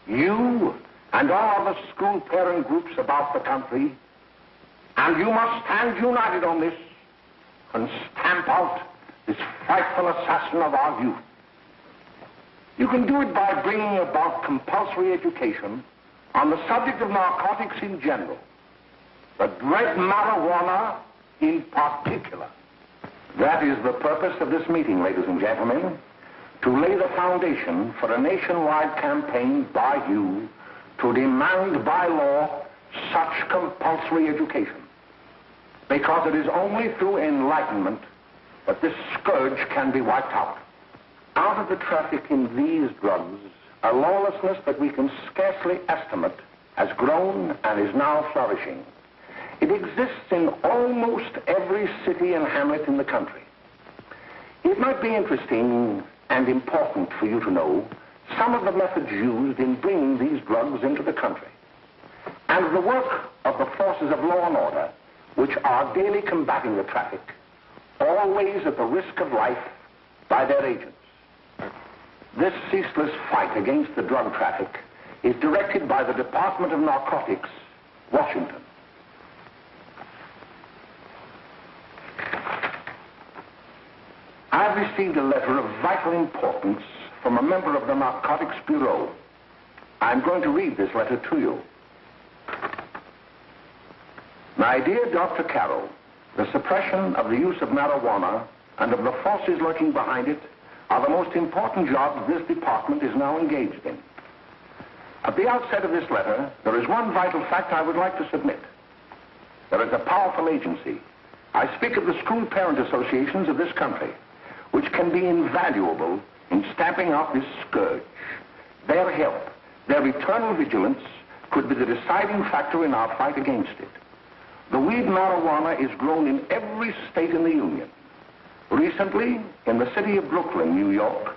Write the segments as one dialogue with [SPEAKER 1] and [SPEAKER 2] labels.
[SPEAKER 1] You and all other school parent groups about the country, and you must stand united on this and stamp out this frightful assassin of our youth. You can do it by bringing about compulsory education on the subject of narcotics in general, the dread marijuana in particular. That is the purpose of this meeting, ladies and gentlemen, to lay the foundation for a nationwide campaign by you to demand by law such compulsory education. Because it is only through enlightenment that this scourge can be wiped out. Out of the traffic in these drugs, a lawlessness that we can scarcely estimate has grown and is now flourishing. It exists in almost every city and hamlet in the country. It might be interesting and important for you to know some of the methods used in bringing these drugs into the country, and the work of the forces of law and order, which are daily combating the traffic, always at the risk of life, by their agents. This ceaseless fight against the drug traffic is directed by the Department of Narcotics, Washington. I've received a letter of vital importance from a member of the Narcotics Bureau. I'm going to read this letter to you. My dear Dr. Carroll, the suppression of the use of marijuana and of the forces lurking behind it are the most important jobs this department is now engaged in. At the outset of this letter, there is one vital fact I would like to submit. There is a powerful agency. I speak of the school parent associations of this country, which can be invaluable in stamping out this scourge. Their help, their eternal vigilance, could be the deciding factor in our fight against it. The weed marijuana is grown in every state in the Union. Recently, in the city of Brooklyn, New York,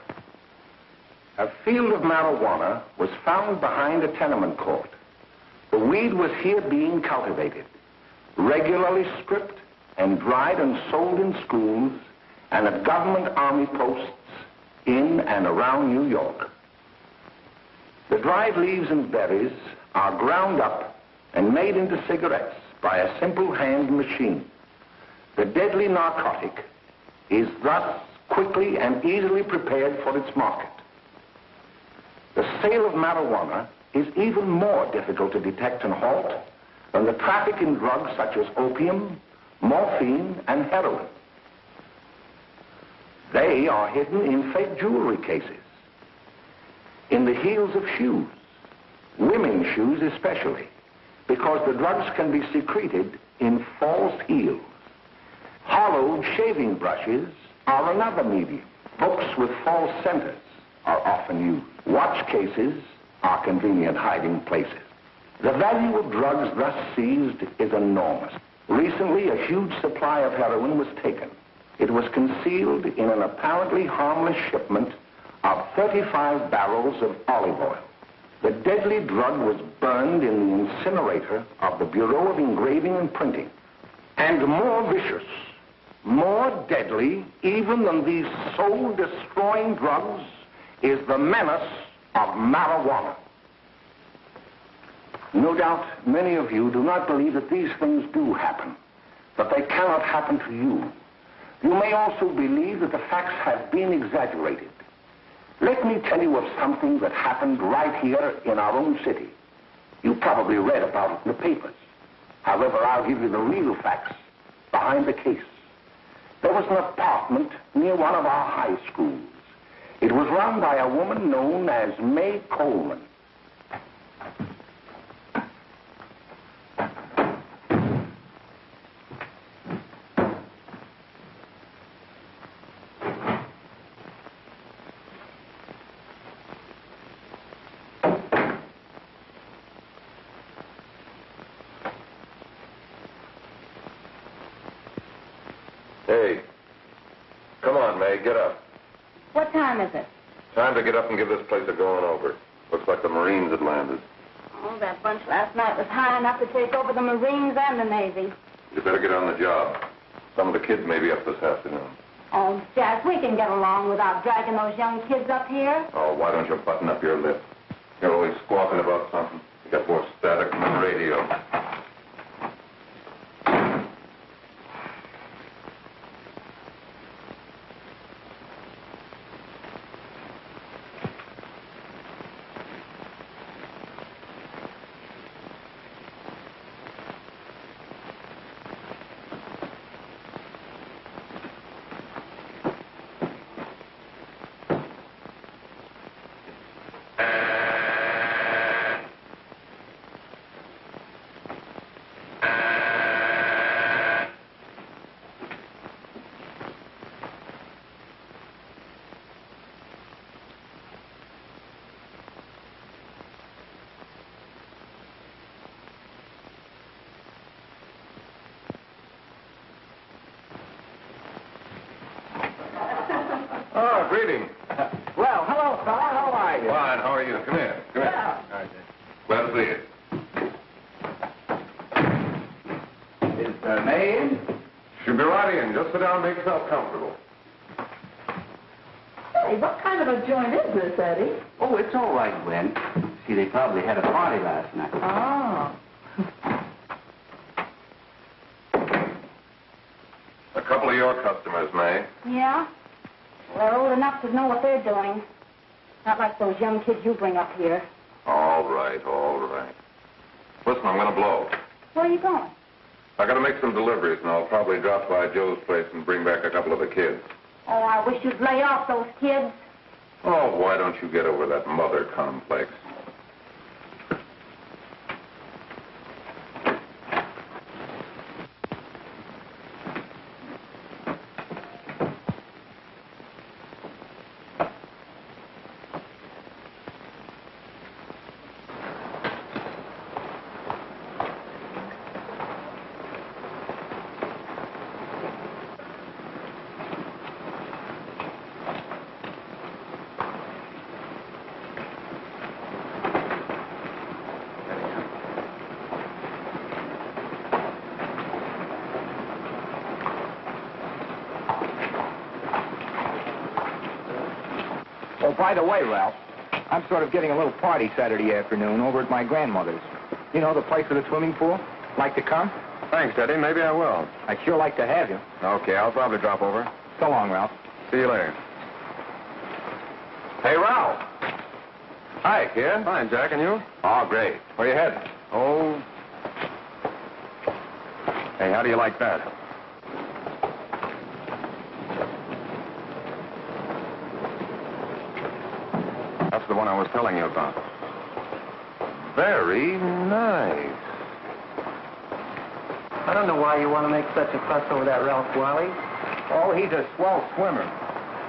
[SPEAKER 1] a field of marijuana was found behind a tenement court. The weed was here being cultivated, regularly stripped and dried and sold in schools and at government army posts in and around New York. The dried leaves and berries are ground up and made into cigarettes by a simple hand machine. The deadly narcotic is thus quickly and easily prepared for its market. The sale of marijuana is even more difficult to detect and halt than the traffic in drugs such as opium, morphine, and heroin. They are hidden in fake jewelry cases, in the heels of shoes, women's shoes especially, because the drugs can be secreted in false heels. Hollowed shaving brushes are another medium. Books with false centers are often used. Watch cases are convenient hiding places. The value of drugs thus seized is enormous. Recently, a huge supply of heroin was taken. It was concealed in an apparently harmless shipment of 35 barrels of olive oil. The deadly drug was burned in the incinerator of the Bureau of Engraving and Printing. And more vicious, more deadly, even than these soul-destroying drugs, is the menace of marijuana. No doubt many of you do not believe that these things do happen, that they cannot happen to you. You may also believe that the facts have been exaggerated. Let me tell you of something that happened right here in our own city. You probably read about it in the papers. However, I'll give you the real facts behind the case. There was an apartment near one of our high schools. It was run by a woman known as May Coleman.
[SPEAKER 2] Hey, come on, May, get up.
[SPEAKER 3] What time is it?
[SPEAKER 2] Time to get up and give this place a going over. Looks like the Marines had landed.
[SPEAKER 3] Oh, that bunch last night was high enough to take over the Marines and the Navy.
[SPEAKER 2] You better get on the job. Some of the kids may be up this afternoon.
[SPEAKER 3] Oh, Jack, we can get along without dragging those young kids up here.
[SPEAKER 2] Oh, why don't you button up your lip? You're always squawking about something. You got more static than the radio. Oh, greeting.
[SPEAKER 1] Well, hello, fella. How are you?
[SPEAKER 2] Fine, how are you? Come here. Come here.
[SPEAKER 1] Yeah.
[SPEAKER 2] All right, glad to see you.
[SPEAKER 1] Is May in?
[SPEAKER 2] She'll be right in. Just sit down and make yourself comfortable.
[SPEAKER 4] Hey, what kind of a joint is this, Eddie?
[SPEAKER 5] Oh, it's all right, Gwen. See, they probably had a party last night.
[SPEAKER 4] Oh.
[SPEAKER 2] A couple of your customers, May.
[SPEAKER 3] Yeah? Well, they're old enough to know what they're doing. Not like those young kids you bring up here.
[SPEAKER 2] All right, all right. Listen, I'm going to blow.
[SPEAKER 3] Where are you going?
[SPEAKER 2] I got to make some deliveries, and I'll probably drop by Joe's place and bring back a couple of the kids.
[SPEAKER 3] Oh, I wish you'd lay off those kids.
[SPEAKER 2] Oh, why don't you get over that mother complex?
[SPEAKER 1] Oh, by the way, Ralph, I'm sort of getting a little party Saturday afternoon over at my grandmother's. You know, the place with the swimming pool? Like to come?
[SPEAKER 2] Thanks, Eddie. Maybe I will.
[SPEAKER 1] I'd sure like to have you.
[SPEAKER 2] Okay, I'll probably drop over.
[SPEAKER 1] So long, Ralph.
[SPEAKER 2] See you later. Hey, Ralph. Hi, kid. Fine, Jack, and you? Oh, great. Where you headed? Oh. Hey, how do you like that? That's the one I was telling you about. Very nice.
[SPEAKER 5] I don't know why you want to make such a fuss over that Ralph Wally.
[SPEAKER 1] Oh, he's a swell swimmer.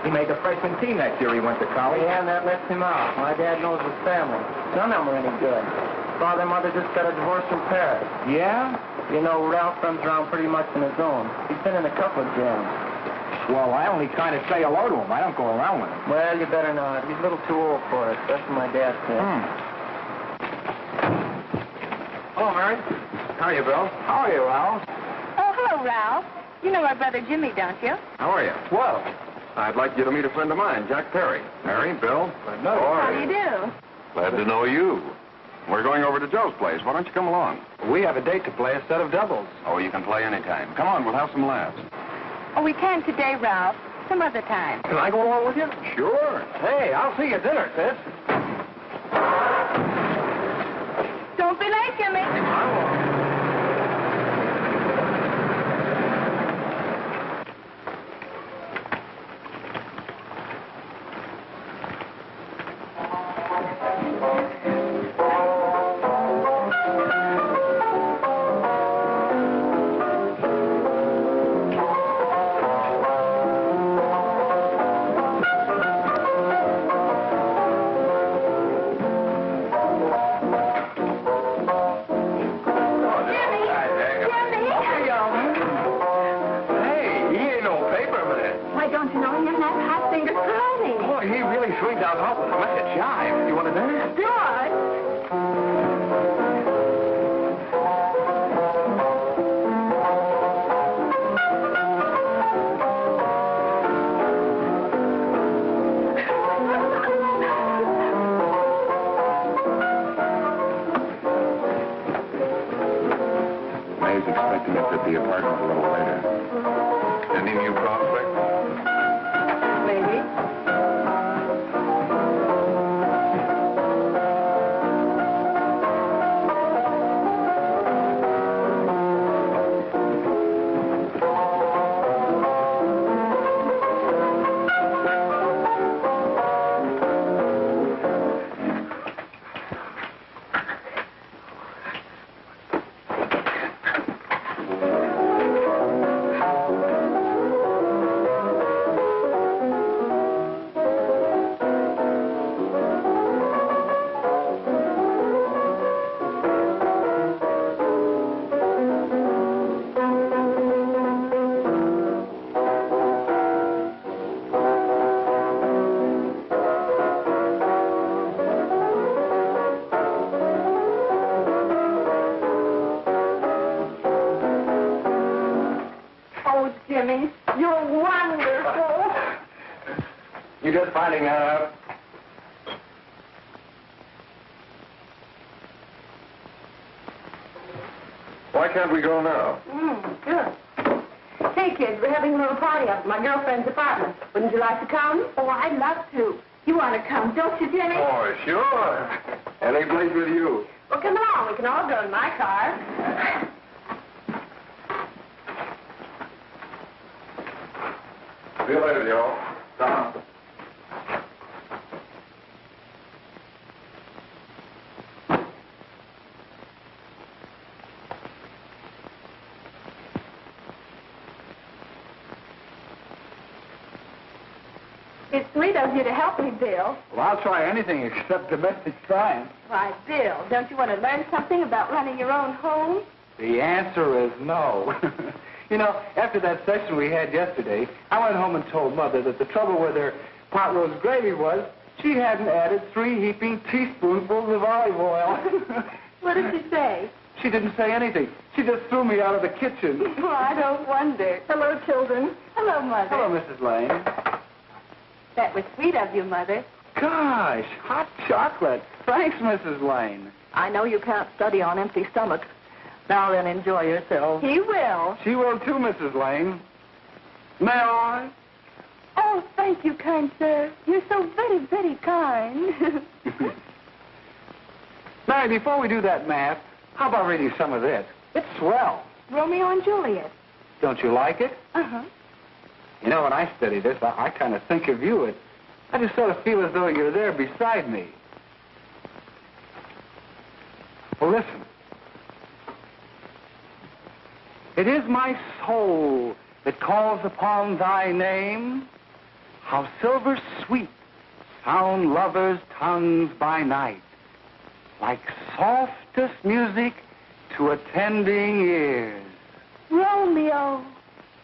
[SPEAKER 1] He made the freshman team that year he went to college.
[SPEAKER 5] Yeah, and that lets him out. My dad knows his family. None of them are any good. Father and mother just got a divorce from Paris.
[SPEAKER 1] Yeah?
[SPEAKER 5] You know, Ralph runs around pretty much on his own. He's been in a couple of jams.
[SPEAKER 1] Well, I only kind of say hello to him. I don't go around with him.
[SPEAKER 5] Well, you better not. He's a little too old for it. That's what my dad said.
[SPEAKER 2] Hello, Mary. How are you, Bill?
[SPEAKER 1] How are you, Ralph?
[SPEAKER 3] Oh, hello, Ralph. You know my brother Jimmy, don't you?
[SPEAKER 2] How are you?
[SPEAKER 1] Well,
[SPEAKER 2] I'd like you to meet a friend of mine, Jack Perry. Mary, Bill.
[SPEAKER 1] no.
[SPEAKER 3] How do you do?
[SPEAKER 2] Glad to know you. We're going over to Joe's place. Why don't you come along?
[SPEAKER 1] We have a date to play a set of doubles.
[SPEAKER 2] Oh, you can play anytime. Come on, we'll have some laughs.
[SPEAKER 3] Oh, we can't today, Ralph. Some other time.
[SPEAKER 1] Can I go along with you?
[SPEAKER 2] Sure.
[SPEAKER 1] Hey, I'll see you at dinner, sis.
[SPEAKER 3] Don't be late, Jimmy.
[SPEAKER 2] expecting us at the apartment a little later. Any new prospects?
[SPEAKER 3] Maybe. Jimmy, you're wonderful.
[SPEAKER 2] You just finding that out? Why can't we go now?
[SPEAKER 3] Sure. Hey, kids, we're having a little party up at my girlfriend's apartment. Wouldn't you like to come? Oh, I'd love to. You want to come, don't you, Jimmy?
[SPEAKER 2] Oh, sure. Any place with you.
[SPEAKER 3] Well, come along. We can all go in my car.
[SPEAKER 2] See you later, Joe. Tom.
[SPEAKER 3] It's sweet of you to help me, Bill.
[SPEAKER 5] Well, I'll try anything except domestic science.
[SPEAKER 3] Why, Bill, don't you want to learn something about running your own home?
[SPEAKER 5] The answer is no. You know, after that session we had yesterday, I went home and told Mother that the trouble with her pot roast gravy was she hadn't added 3 heaping teaspoonfuls of olive oil.
[SPEAKER 3] What did she say?
[SPEAKER 5] She didn't say anything. She just threw me out of the kitchen.
[SPEAKER 3] Oh, I don't wonder. Hello, children. Hello, Mother.
[SPEAKER 5] Hello, Mrs. Lane.
[SPEAKER 3] That was sweet of you, Mother.
[SPEAKER 5] Gosh, hot chocolate. Thanks, Mrs. Lane.
[SPEAKER 4] I know you can't study on empty stomachs. Now then, enjoy yourself.
[SPEAKER 3] He will.
[SPEAKER 5] She will too, Mrs. Lane. May I?
[SPEAKER 3] Oh, thank you, kind sir. You're so very, very kind.
[SPEAKER 5] Mary, before we do that math, how about reading some of this? It's swell.
[SPEAKER 3] Romeo and Juliet.
[SPEAKER 5] Don't you like it?
[SPEAKER 3] Uh-huh.
[SPEAKER 5] You know, when I study this, I kind of think of you. I just sort of feel as though you're there beside me. Well, listen. It is my soul that calls upon thy name. How silver sweet sound lovers' tongues by night, like softest music to attending ears.
[SPEAKER 3] Romeo,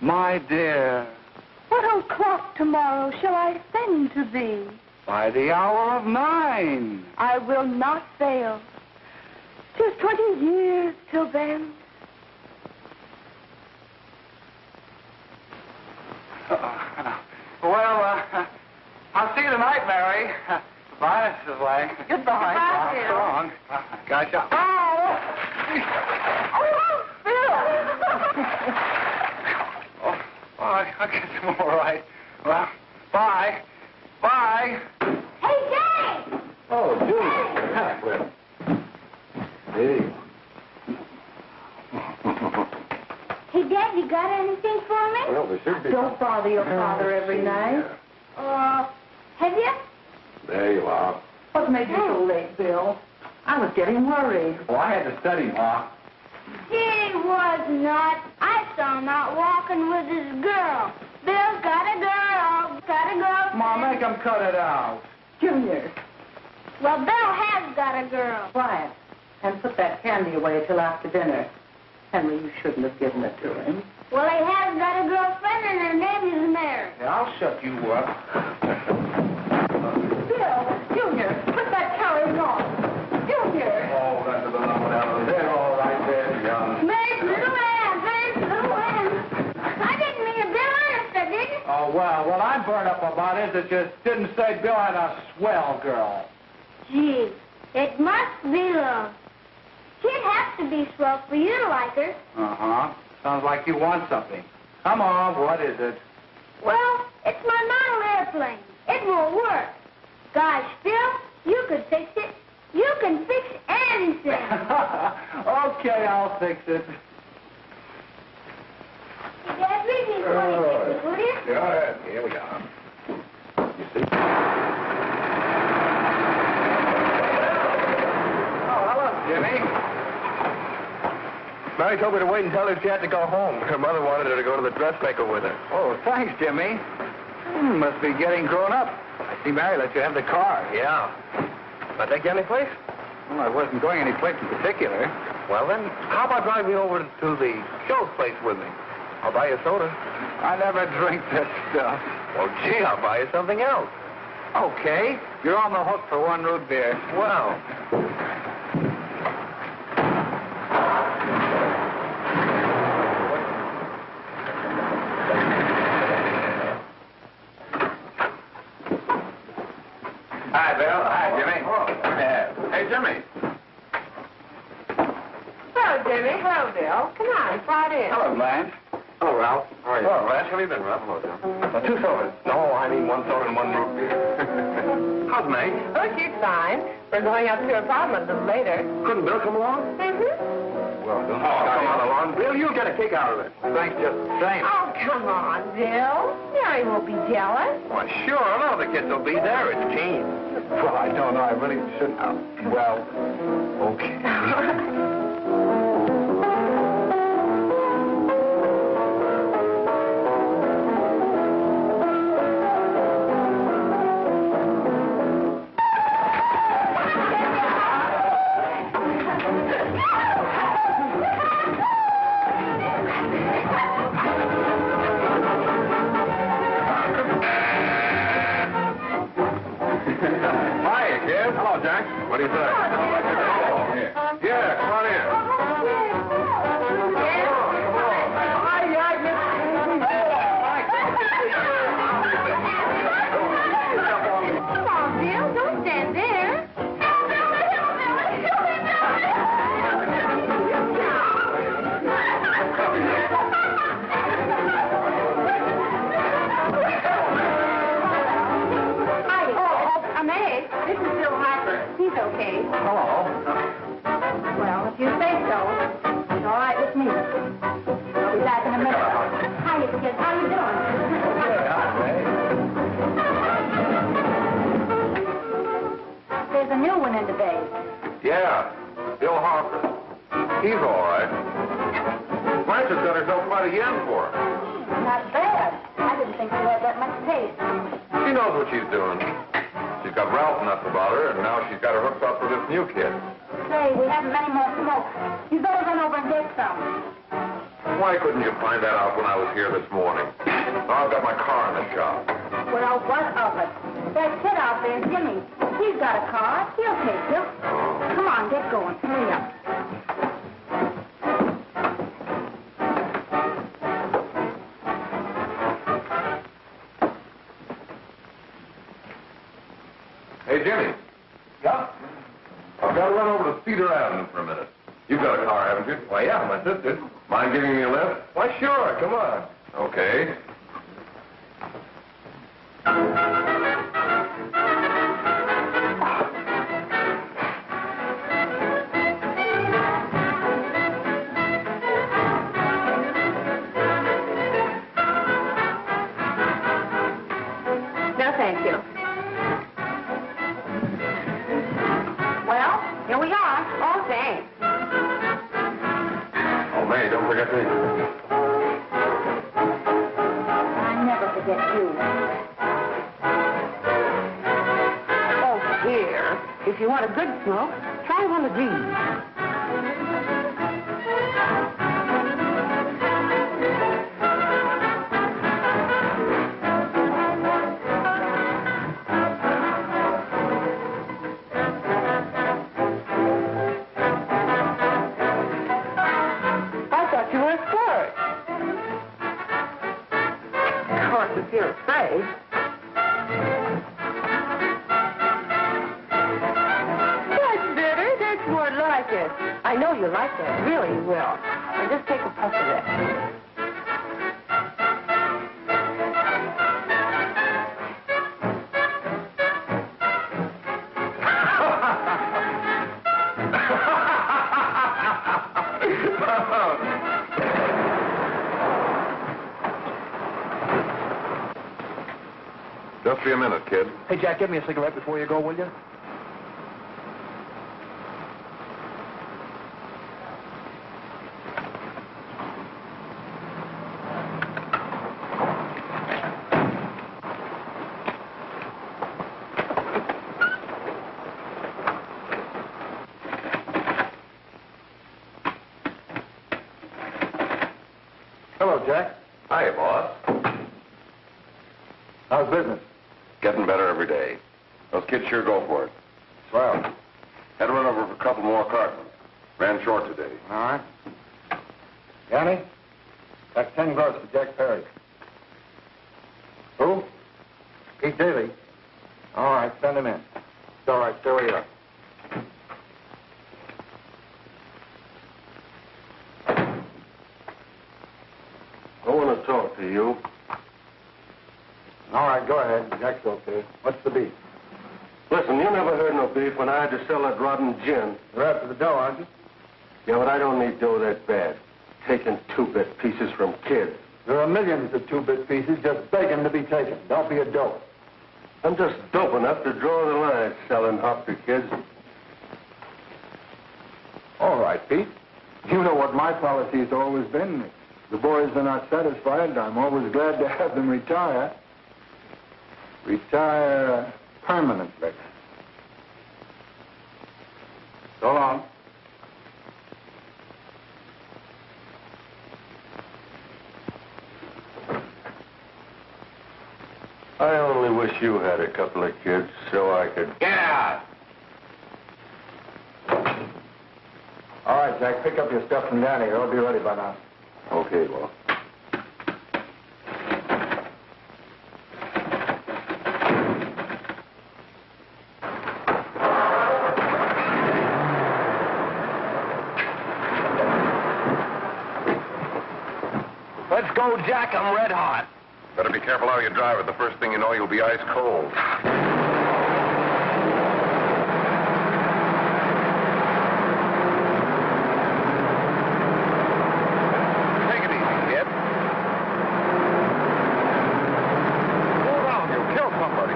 [SPEAKER 5] My dear,
[SPEAKER 3] what o'clock tomorrow shall I send to thee?
[SPEAKER 5] by the hour of 9.
[SPEAKER 3] I will not fail. 'Tis 20 years till then.
[SPEAKER 5] I'll see you tonight, Mary. Bye, Mrs. Lang.
[SPEAKER 3] Goodbye. Goodbye, Bill.
[SPEAKER 5] So long. Gotcha. I'll get them all right. Well, bye. Bye.
[SPEAKER 3] Hey, Jay!
[SPEAKER 2] Oh, Julie. Hey.
[SPEAKER 3] Hey, Dad, you got anything for me?
[SPEAKER 2] Well, there should be.
[SPEAKER 4] Don't bother your father every night.
[SPEAKER 3] Have you?
[SPEAKER 2] There you are.
[SPEAKER 4] What made you so late, Bill? I was getting worried.
[SPEAKER 5] Well, I had to study, Ma.
[SPEAKER 3] He was not. I saw him out walking with his girl. Bill's got a girl. Got a girl.
[SPEAKER 5] Ma, make him cut it out.
[SPEAKER 4] Junior,
[SPEAKER 3] Well, Bill has got a girl.
[SPEAKER 4] quiet. And put that candy away till after dinner. Henry, you shouldn't have given it to him.
[SPEAKER 3] Well, he has got a girlfriend, and her name is Mary.
[SPEAKER 5] Yeah, I'll shut you up.
[SPEAKER 4] Bill, Junior, put that carriage on. Junior!
[SPEAKER 2] Oh, that's a little one out of there. All right there, young.
[SPEAKER 3] Mary's little Ann. Mary's little Ann. I didn't mean to Bill honest, I didn't.
[SPEAKER 5] Oh, well, what I burned up about is it just didn't say Bill had a swell girl.
[SPEAKER 3] Gee, it must be love. She'd have to be swell for you to like her.
[SPEAKER 5] Uh-huh. Sounds like you want something. Come on, what is it?
[SPEAKER 3] Well, it's my model airplane. It won't work. Gosh, Phil, you could fix it. You can fix anything.
[SPEAKER 5] Okay, I'll fix it.
[SPEAKER 3] Dad, read me 26, will you?
[SPEAKER 2] Yeah, here we are. You see?
[SPEAKER 5] Oh, hello, Jimmy.
[SPEAKER 2] Mary told me to wait and tell her she had to go home. Her mother wanted her to go to the dressmaker with her.
[SPEAKER 5] Oh, thanks, Jimmy. Must be getting grown up. I see Mary let you have the car.
[SPEAKER 2] Yeah. Can I take you any place?
[SPEAKER 5] Well, I wasn't going any place in particular.
[SPEAKER 2] Well, then, how about driving you over to the show's place with me? I'll buy you a soda.
[SPEAKER 5] I never drink that stuff.
[SPEAKER 2] Well, gee, I'll buy you something else.
[SPEAKER 5] Okay, you're on the hook for one root beer.
[SPEAKER 2] Well.
[SPEAKER 5] Hi, Bill. Hi, Jimmy.
[SPEAKER 2] Hey, Jimmy.
[SPEAKER 4] Hello, Jimmy. Hello, Bill. Come on, slide in.
[SPEAKER 5] Hello, Blanche.
[SPEAKER 2] Hello, Ralph. How are you?
[SPEAKER 5] Hello,
[SPEAKER 2] Ralph. How have you been, Ralph? Hello, Bill. 2 sodas. No, I mean 1 soda and 1 root beer. How's May?
[SPEAKER 4] Oh, she's fine. We're going up to her apartment a little later.
[SPEAKER 2] Couldn't Bill come along?
[SPEAKER 5] Well, don't
[SPEAKER 2] Come on along. Bill, you'll get a kick out of it.
[SPEAKER 5] Thanks just the same.
[SPEAKER 3] Oh, come on, Bill. Mary won't be jealous.
[SPEAKER 2] Why, sure. None of the kids will be there. It's keen.
[SPEAKER 5] Well, I don't know. I really shouldn't. Well, okay.
[SPEAKER 2] Hi, kid. Hello, Jack. What do you say? Yeah, come on in.
[SPEAKER 3] Come on, Bill. Don't stand there. I'm Egg. This is Bill Harper. He's okay.
[SPEAKER 5] Hello.
[SPEAKER 3] Well, if you say so, it's all right with me. I'll be back in a minute. Hi, kids. How you doing? There's a new one in the bay.
[SPEAKER 2] Yeah, Bill Harper. He's all right. Blanche has got herself quite a yen for her.
[SPEAKER 3] Not bad. I didn't think she had that much taste.
[SPEAKER 2] She knows what she's doing. She's got Ralph nuts about her, and now she's got her hooked up for this new kid.
[SPEAKER 3] Say, we haven't many more smoke. You better run over and get some.
[SPEAKER 2] Why couldn't you find that out when I was here this morning? Now I've got my car in the shop.
[SPEAKER 3] Well, what of it? That kid out there, Jimmy, he's got a car. He'll take you. Come on, get going. Hurry up.
[SPEAKER 2] Hey, Jimmy.
[SPEAKER 5] Yeah?
[SPEAKER 2] I've got to run over to Cedar Avenue for a minute. You've got a car, haven't you? Why, yeah, my sister. Mind giving me a lift? Why, sure. Come on. Okay.
[SPEAKER 3] No, thank you. Well, here we are. Oh, thanks.
[SPEAKER 2] Oh, May, don't forget me.
[SPEAKER 3] I never forget you.
[SPEAKER 4] Oh, dear. If you want a good smoke, try one of these. If you're afraid. That's better. That's more like like this. I know you like that. Really, you will. Now just take a puff of that.
[SPEAKER 2] Just be a minute, kid.
[SPEAKER 5] Hey, Jack, give me a cigarette before you go, will you? Hello, Jack.
[SPEAKER 2] Hi, boss.
[SPEAKER 5] How's business?
[SPEAKER 2] Getting better every day. Those kids sure go for it.
[SPEAKER 5] Swell.
[SPEAKER 2] Had to run over for a couple more cartons. Ran short today.
[SPEAKER 5] All right. Yanni, that's 10 gross for Jack Perry. Who? Pete Daly. All right, send him in. It's all right, stay where you are.
[SPEAKER 1] I want to talk to you.
[SPEAKER 5] All right, go ahead. Jack's okay. What's the beef?
[SPEAKER 1] Listen, you never heard no beef when I had to sell that rotten gin.
[SPEAKER 5] You're after the dough, aren't you?
[SPEAKER 1] Yeah, but I don't need dough that bad. Taking two-bit pieces from kids.
[SPEAKER 5] There are millions of two-bit pieces just begging to be taken. Don't be a dope.
[SPEAKER 1] I'm just dope enough to draw the line selling up to kids.
[SPEAKER 5] All right, Pete. You know what my policy has always been. If the boys are not satisfied, I'm always glad to have them retire. Retire permanently. So long.
[SPEAKER 1] I only wish you had a couple of kids so I could...
[SPEAKER 2] Get out!
[SPEAKER 5] All right, Jack, pick up your stuff from Danny. It'll be ready by now.
[SPEAKER 1] Okay, well.
[SPEAKER 5] Let's go, Jack. I'm red hot.
[SPEAKER 2] Better be careful how you drive it. The first thing you know, you'll be ice cold. Take it easy, kid. Slow down. You'll kill somebody.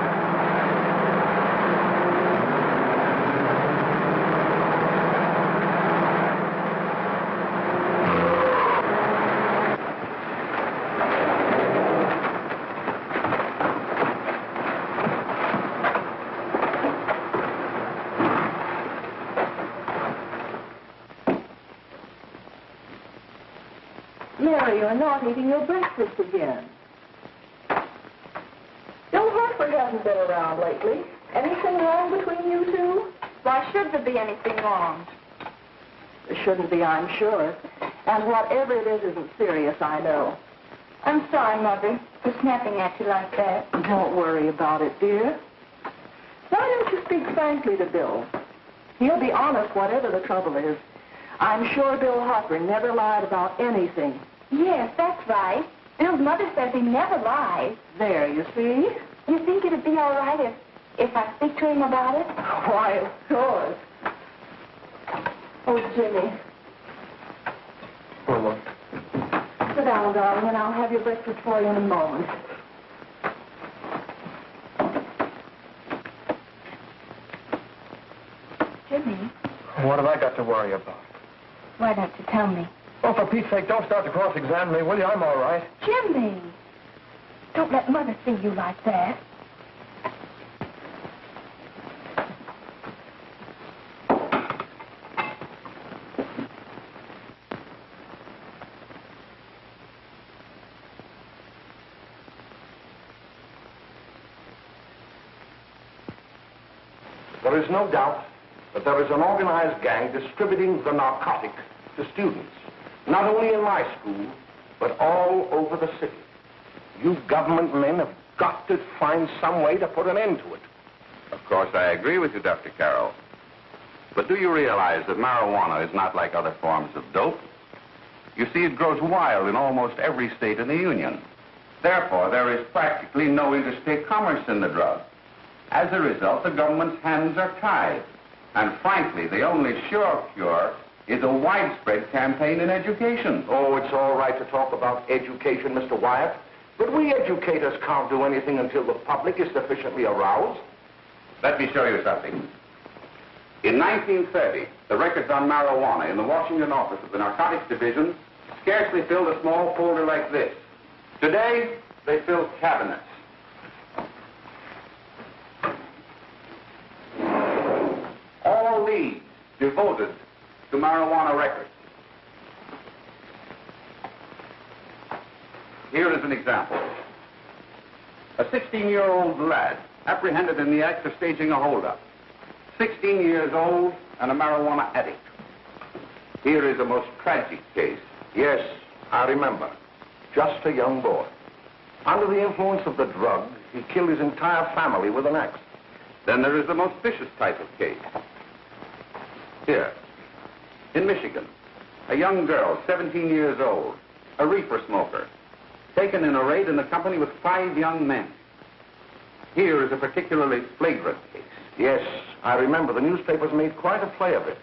[SPEAKER 4] Mary, you're not eating your breakfast again. Bill Hartford hasn't been around lately. Anything wrong between you two?
[SPEAKER 3] Why should there be anything wrong?
[SPEAKER 4] There shouldn't be, I'm sure. And whatever it is isn't serious, I know.
[SPEAKER 3] I'm sorry, Mother, for snapping at you like that.
[SPEAKER 4] Don't worry about it, dear. Why don't you speak frankly to Bill? He'll be honest whatever the trouble is. I'm sure Bill Hartford never lied about anything.
[SPEAKER 3] Yes, that's right. Bill's mother says he never lies.
[SPEAKER 4] There, you see?
[SPEAKER 3] You think it'd be all right if I speak to him about it?
[SPEAKER 4] Why, of course.
[SPEAKER 3] Oh, Jimmy.
[SPEAKER 5] Oh, look.
[SPEAKER 4] Sit down, darling, and I'll have your breakfast for you in a moment.
[SPEAKER 3] Jimmy,
[SPEAKER 5] What have I got to worry about?
[SPEAKER 3] why don't you tell me?
[SPEAKER 5] Oh, for Pete's sake, don't start to cross-examine me, will you? I'm all right.
[SPEAKER 3] Jimmy! Don't let Mother see you like that.
[SPEAKER 1] There is no doubt that there is an organized gang distributing the narcotic to students, not only in my school, but all over the city. You government men have got to find some way to put an end to it.
[SPEAKER 2] Of course, I agree with you, Dr. Carroll.
[SPEAKER 6] But do you realize that marijuana is not like other forms of dope? You see, it grows wild in almost every state in the Union. Therefore, there is practically no interstate commerce in the drug. As a result, the government's hands are tied. And frankly, the only sure cure is a widespread campaign in education.
[SPEAKER 1] Oh, it's all right to talk about education, Mr. Wyatt. But we educators can't do anything until the public is sufficiently aroused.
[SPEAKER 6] Let me show you something. In 1930, the records on marijuana in the Washington office of the Narcotics Division scarcely filled a small folder like this. Today, they fill cabinets. All these devoted to marijuana records. Here is an example. A 16-year-old lad apprehended in the act of staging a holdup. 16 years old and a marijuana addict. Here is a most tragic case.
[SPEAKER 1] Yes, I remember. Just a young boy. Under the influence of the drug, he killed his entire family with an axe.
[SPEAKER 6] Then there is the most vicious type of case. Here, in Michigan, a young girl, 17 years old, a reefer smoker, taken in a raid in the company with 5 young men. Here is a particularly flagrant case.
[SPEAKER 1] Yes, I remember. The newspapers made quite a play of it.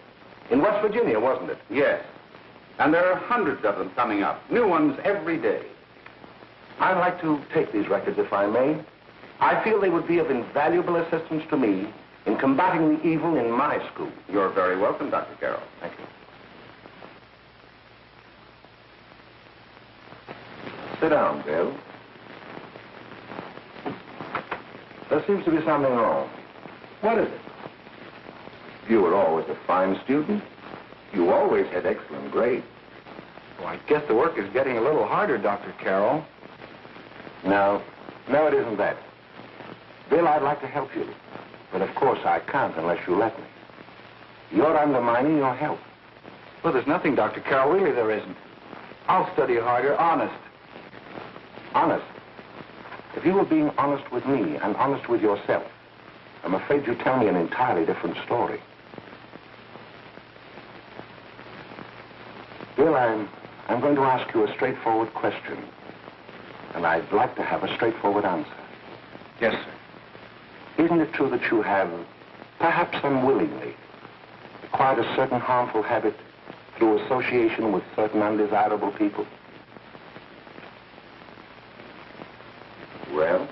[SPEAKER 1] In West Virginia, wasn't it?
[SPEAKER 6] Yes. And there are hundreds of them coming up, new ones every day.
[SPEAKER 1] I'd like to take these records, if I may. I feel they would be of invaluable assistance to me in combating the evil in my school.
[SPEAKER 6] You're very welcome, Dr. Carroll.
[SPEAKER 1] Thank you. Sit down, Bill. There seems to be something wrong.
[SPEAKER 5] What is it?
[SPEAKER 1] You were always a fine student. You always had excellent grades.
[SPEAKER 5] Well, I guess the work is getting a little harder, Dr. Carroll.
[SPEAKER 1] No, it isn't that. Bill, I'd like to help you. But of course I can't unless you let me. You're undermining your health.
[SPEAKER 5] Well, there's nothing, Dr. Carroll. Really, there isn't. I'll study harder, honest.
[SPEAKER 1] Honest? If you were being honest with me and honest with yourself, I'm afraid you'd tell me an entirely different story. Bill, I'm going to ask you a straightforward question. And I'd like to have a straightforward answer.
[SPEAKER 5] Yes, sir.
[SPEAKER 1] Isn't it true that you have, perhaps unwillingly, acquired a certain harmful habit through association with certain undesirable people? Well?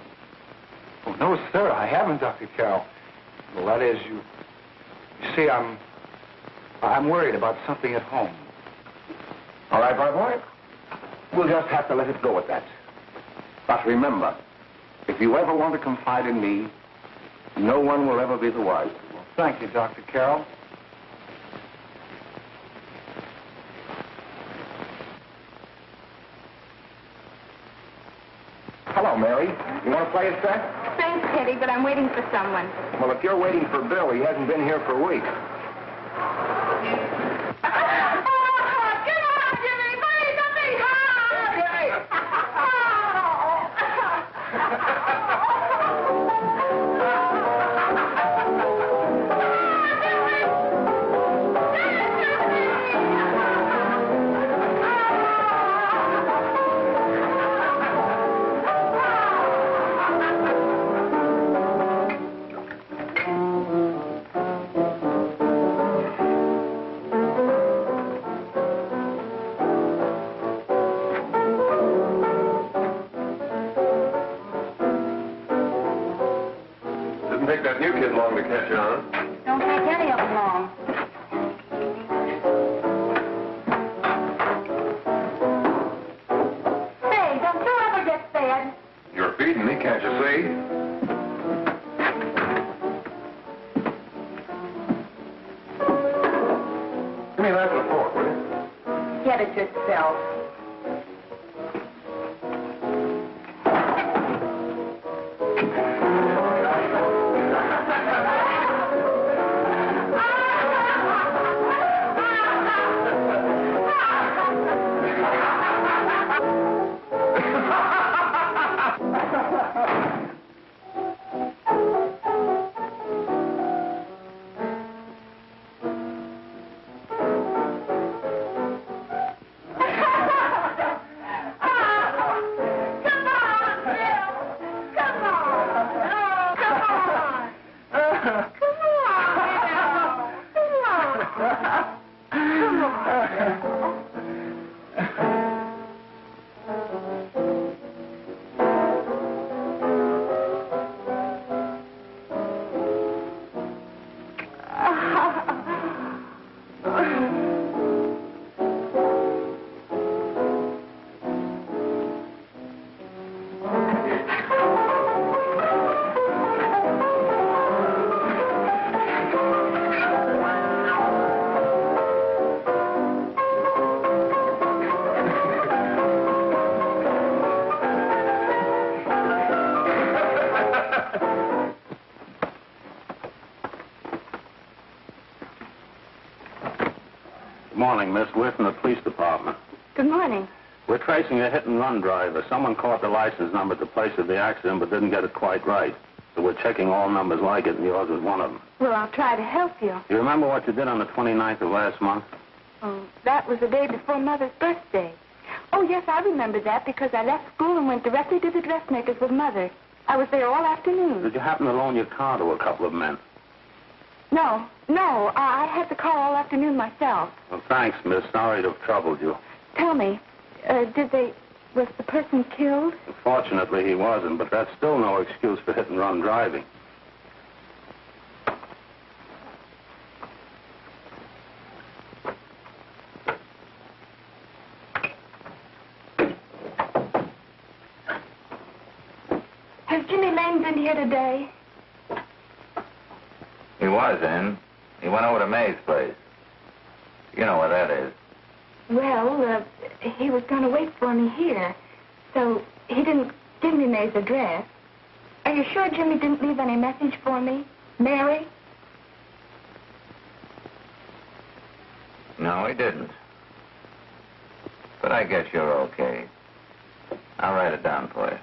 [SPEAKER 5] Oh, no, sir, I haven't, Dr. Carroll. Well, that is, you see, I'm worried about something at home.
[SPEAKER 1] All right, my boy. We'll just have to let it go at that. But remember, if you ever want to confide in me, no one will ever be the wiser.
[SPEAKER 5] Well, thank you, Dr. Carroll.
[SPEAKER 1] Hello, Mary. You want to play a set?
[SPEAKER 3] Thanks, Teddy, but I'm waiting for someone.
[SPEAKER 1] Well, if you're waiting for Bill, he hasn't been here for weeks.
[SPEAKER 2] Take that new kid long to catch on.
[SPEAKER 3] Don't take any of them long. Say, don't you ever get fed?
[SPEAKER 2] You're feeding me, can't you see? Give me that with a fork, will you?
[SPEAKER 3] Get it yourself.
[SPEAKER 6] Good morning, Miss. We're from the police department.
[SPEAKER 3] Good morning.
[SPEAKER 6] We're tracing a hit-and-run driver. Someone caught the license number at the place of the accident but didn't get it quite right. So we're checking all numbers like it, and yours is one of them.
[SPEAKER 3] Well, I'll try to help you.
[SPEAKER 6] You remember what you did on the 29th of last month?
[SPEAKER 3] Oh, that was the day before Mother's birthday. Oh, yes, I remember that because I left school and went directly to the dressmaker's with Mother. I was there all afternoon.
[SPEAKER 6] Did you happen to loan your car to a couple of men?
[SPEAKER 3] No, I had the car all afternoon myself.
[SPEAKER 6] Well, thanks, miss. Sorry to have troubled you.
[SPEAKER 3] Tell me, was the person killed?
[SPEAKER 6] Fortunately, he wasn't, but that's still no excuse for hit-and-run driving.
[SPEAKER 3] Has Jimmy Lane been here today?
[SPEAKER 7] He was in. He went over to May's place. You know where that is.
[SPEAKER 3] Well, he was going to wait for me here, so he didn't give me May's address. Are you sure Jimmy didn't leave any message for me? Mary?
[SPEAKER 7] No, he didn't. But I guess you're okay. I'll write it down for you.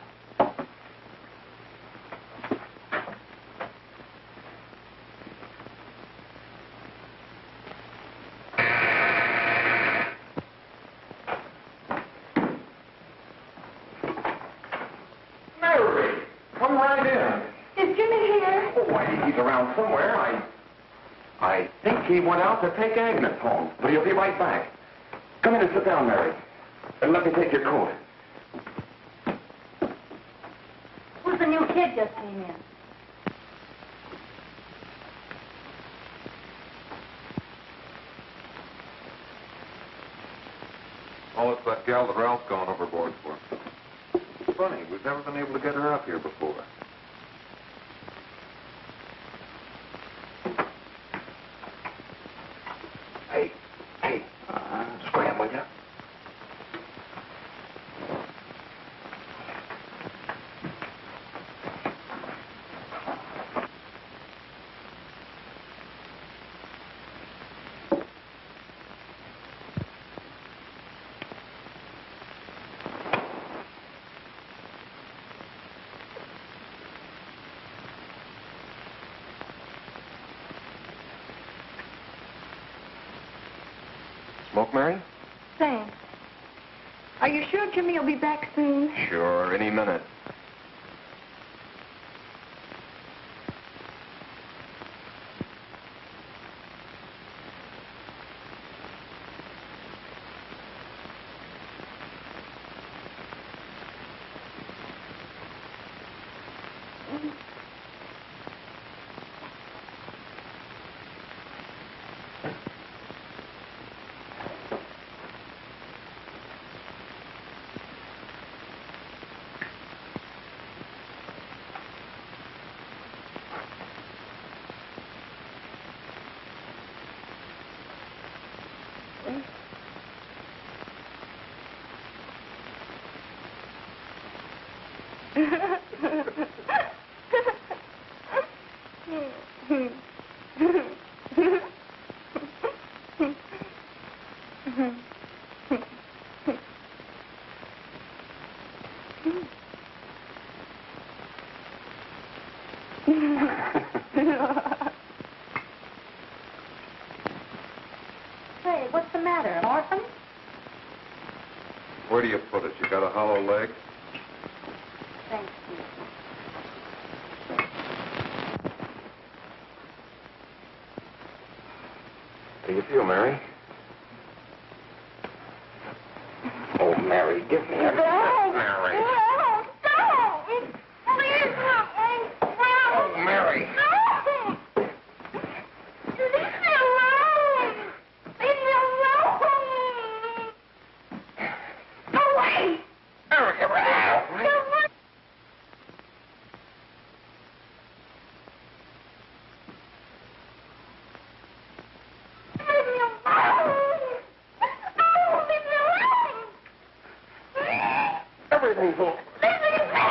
[SPEAKER 2] Mary, come right in.
[SPEAKER 3] Is Jimmy here?
[SPEAKER 2] Oh, why, he's around somewhere. I think he went out to take Agnes home, but he'll be right back. Come in and sit down, Mary. And let me take your coat.
[SPEAKER 3] Who's the new kid just came in?
[SPEAKER 2] Oh, it's that gal that Ralph's gone overboard for. Funny, we've never been able to get her up here before. Hey, scram, will ya? Smoke, Mary?
[SPEAKER 3] Thanks. Are you sure Jimmy will be back soon?
[SPEAKER 2] Sure, any minute.
[SPEAKER 3] Hey, what's the matter, an orphan?
[SPEAKER 2] Where do you put it? You got a hollow leg?
[SPEAKER 3] Thank you.
[SPEAKER 2] How do you feel, Mary? Oh, Mary, give me a... Mary.
[SPEAKER 3] No, don't. Please, no.
[SPEAKER 2] Oh, Mary.
[SPEAKER 3] No. Leave me alone. Leave me alone. Go away.
[SPEAKER 2] Mary, get out.
[SPEAKER 3] Go away. Leave me alone. Oh, leave me alone.
[SPEAKER 2] Everything's all...
[SPEAKER 3] Leave me alone.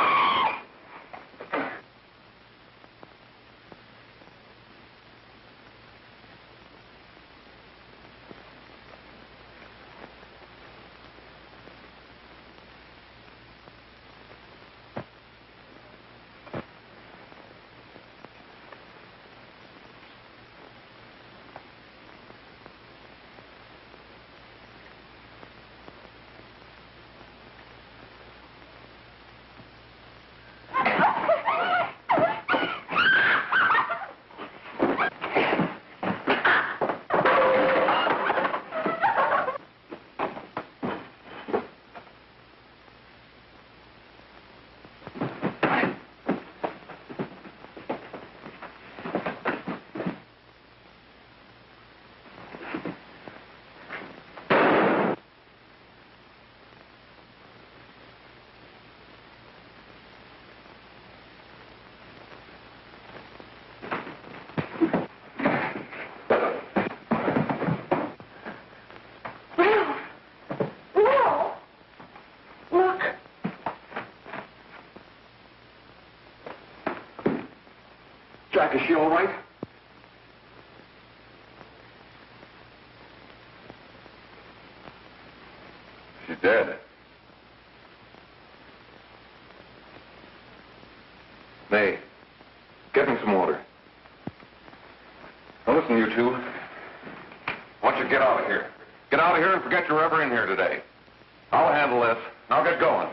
[SPEAKER 2] Jack, is she all right?
[SPEAKER 6] She's dead.
[SPEAKER 2] May, get me some water. Now listen, you two. I want you to get out of here. Get out of here and forget you're ever in here today. I'll handle this. I'll get going.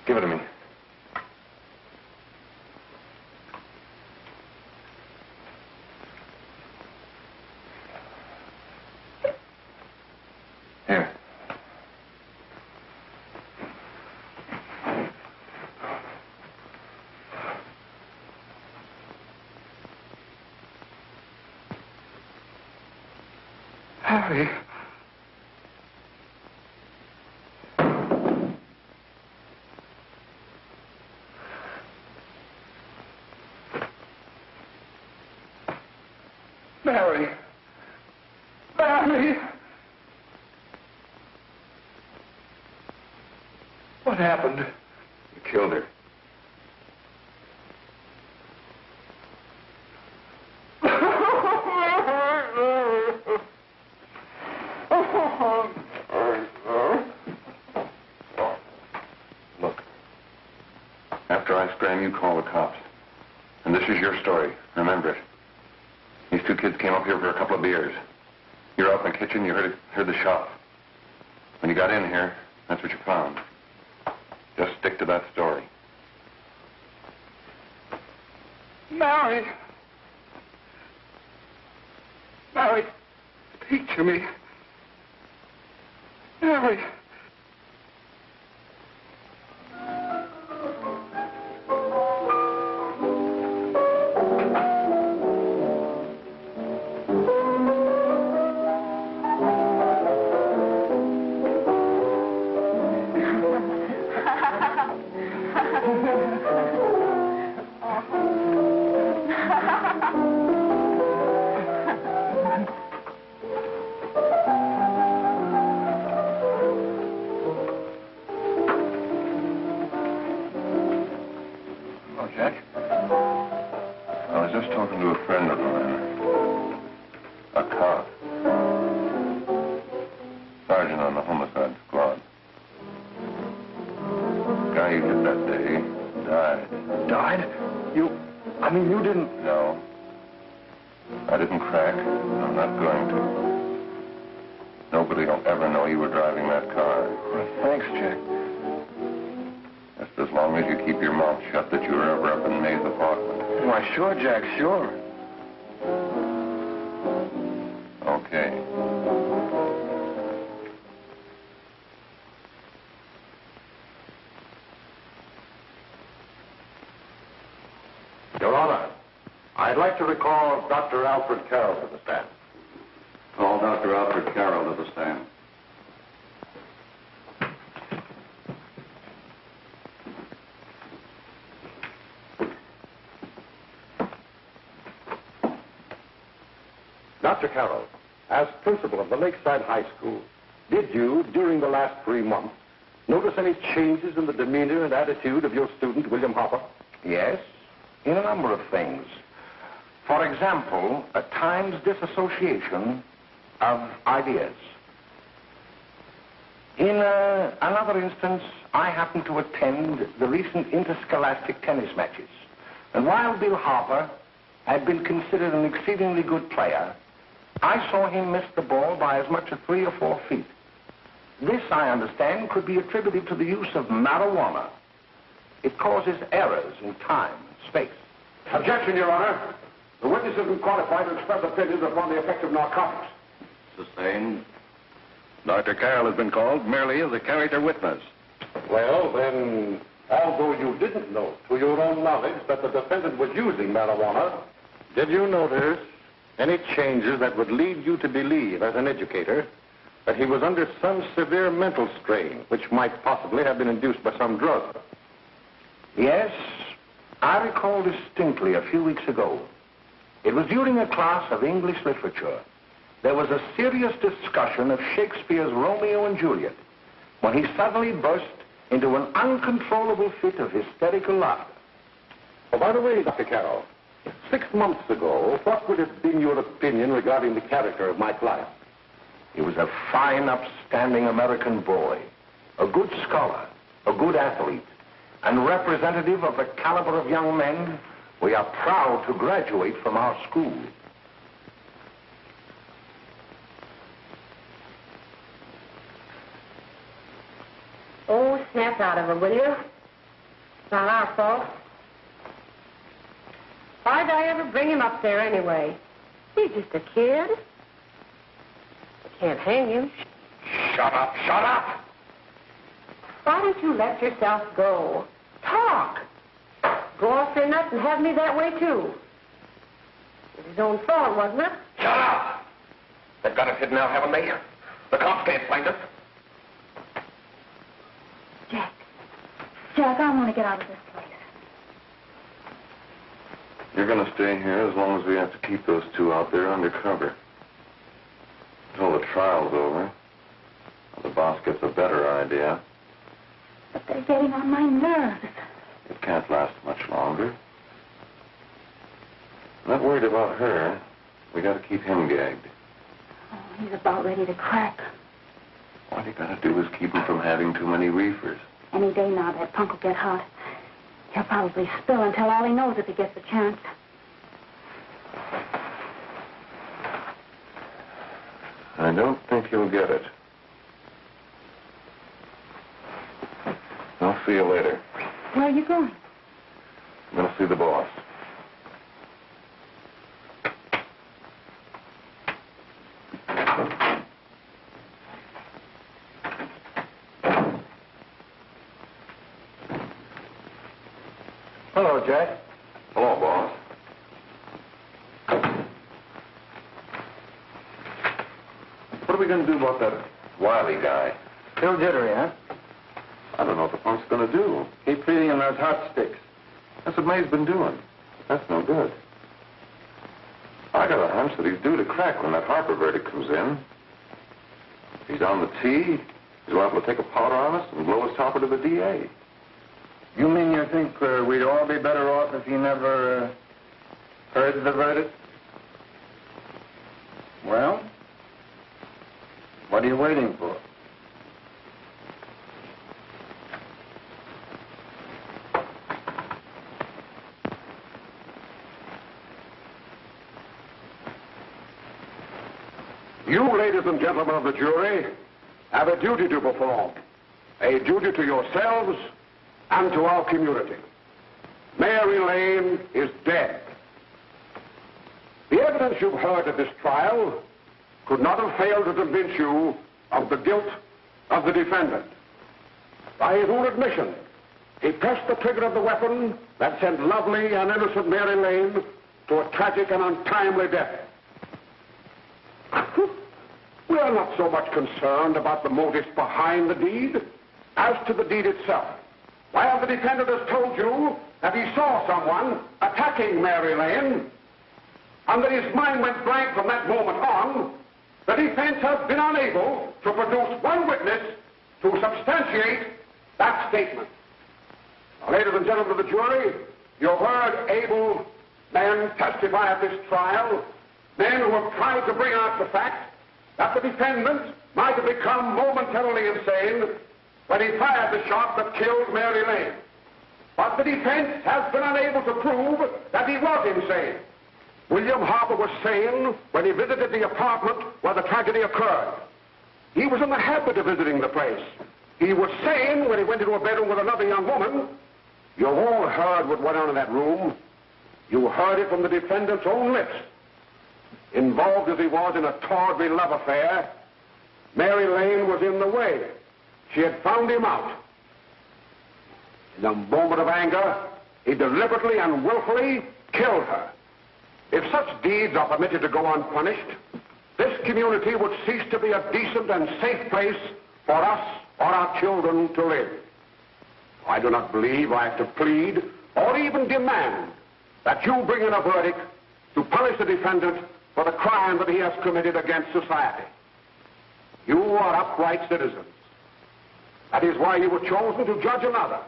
[SPEAKER 2] Give it to me. Here.
[SPEAKER 5] Harry. Mary. Mary. What happened?
[SPEAKER 2] You killed her. Look. After I scram, you call the cops. And this is your story. Remember it. These two kids came up here for a couple of beers. You're out in the kitchen, you heard the shot. When you got in here, that's what you found. Just stick to that story.
[SPEAKER 5] Mary. Mary, speak to me. Mary.
[SPEAKER 2] Jack? I was just talking to a friend of mine. A cop. Sergeant on the homicide squad. The guy you hit that day died.
[SPEAKER 5] Died? You didn't...
[SPEAKER 2] No. I didn't crack. I'm not going to. Nobody will ever know you were driving that car.
[SPEAKER 1] Well, thanks, Jack.
[SPEAKER 2] Just as long as you keep your mouth shut that you were ever up in May's apartment.
[SPEAKER 1] Why, sure, Jack, sure.
[SPEAKER 2] Okay.
[SPEAKER 1] Your Honor, I'd like to recall Dr. Alfred Carroll to the stand.
[SPEAKER 6] Call Dr. Alfred Carroll to the stand.
[SPEAKER 1] Dr. Carroll, as principal of the Lakeside High School, did you, during the last 3 months, notice any changes in the demeanor and attitude of your student, William Hopper? Yes, in a number of things. For example, at times disassociation of ideas. In another instance, I happened to attend the recent interscholastic tennis matches. And while Bill Harper had been considered an exceedingly good player, I saw him miss the ball by as much as 3 or 4 feet. This, I understand, could be attributed to the use of marijuana. It causes errors in time and space. Objection, Your Honor. The witness has been qualified to express opinions upon the effect of narcotics.
[SPEAKER 6] Sustained.
[SPEAKER 2] Dr. Carroll has been called merely as a character witness.
[SPEAKER 1] Well, then, although you didn't know to your own knowledge that the defendant was using marijuana, did you notice any changes that would lead you to believe, as an educator, that he was under some severe mental strain, which might possibly have been induced by some drug? Yes, I recall distinctly a few weeks ago. It was during a class of English literature. There was a serious discussion of Shakespeare's Romeo and Juliet, when he suddenly burst into an uncontrollable fit of hysterical laughter. Oh, by the way, Dr. Carroll, 6 months ago, what would have been your opinion regarding the character of my client? He was a fine, upstanding American boy, a good scholar, a good athlete, and representative of the caliber of young men we are proud to graduate from our school.
[SPEAKER 8] Oh, snap out of it, will you? It's not our fault. Why'd I ever bring him up there anyway? He's just a kid. I can't hang him.
[SPEAKER 1] Shut up, shut up!
[SPEAKER 8] Why don't you let yourself go? Talk. Go off your nut and have me that way, too. It was his own fault, wasn't it?
[SPEAKER 1] Shut up! They've got us hidden out, haven't they? The cops can't find us.
[SPEAKER 3] Jack, I want to get out of this place.
[SPEAKER 2] You're going to stay here as long as we have to keep those two out there undercover. Until the trial's over. The boss gets a better idea.
[SPEAKER 3] But they're getting on my nerves.
[SPEAKER 2] It can't last much longer. I'm not worried about her. We got to keep him gagged.
[SPEAKER 3] Oh, he's about ready to crack.
[SPEAKER 2] What you got to do is keep him from having too many reefers.
[SPEAKER 3] Any day now, that punk will get hot. He'll probably spill and tell all he knows if he gets the chance.
[SPEAKER 2] I don't think he'll get it. I'll see you later.
[SPEAKER 3] Where are you going?
[SPEAKER 2] I'm going to see the boss.
[SPEAKER 1] Hello, Jack.
[SPEAKER 2] Hello, boss. What are we going to do about that Wiley guy?
[SPEAKER 1] Still jittery, huh?
[SPEAKER 2] I don't know what the punk's going to do.
[SPEAKER 1] Keep feeding him those hot sticks.
[SPEAKER 2] That's what May's been doing. That's no good. I got a hunch that he's due to crack when that Harper verdict comes in. If he's on the tee, he's liable to take a powder on us and blow his topper to the DA.
[SPEAKER 1] You mean you think we'd all be better off if he never heard the verdict? Well, what are you waiting for? You, ladies
[SPEAKER 9] ladies and gentlemen of the jury, have a duty to perform. A duty to yourselves and to our community. Mary Lane is dead. The evidence you've heard at this trial could not have failed to convince you of the guilt of the defendant. By his own admission, he pressed the trigger of the weapon that sent lovely and innocent Mary Lane to a tragic and untimely death. We are not so much concerned about the motives behind the deed as to the deed itself. While the defendant has told you that he saw someone attacking Mary Lane, and that his mind went blank from that moment on, the defense has been unable to produce one witness to substantiate that statement. Now, ladies and gentlemen of the jury, you've heard able men testify at this trial, men who have tried to bring out the fact that the defendant might have become momentarily insane when he fired the shot that killed Mary Lane. But the defense has been unable to prove that he was insane. William Harper was sane when he visited the apartment where the tragedy occurred. He was in the habit of visiting the place. He was sane when he went into a bedroom with another young woman. You've all heard what went on in that room. You heard it from the defendant's own lips. Involved as he was in a tawdry love affair, Mary Lane was in the way. She had found him out. In a moment of anger, he deliberately and willfully killed her. If such deeds are permitted to go unpunished, this community would cease to be a decent and safe place for us or our children to live. I do not believe I have to plead or even demand that you bring in a verdict to punish the defendant for the crime that he has committed against society. You are upright citizens. That is why you were chosen to judge another.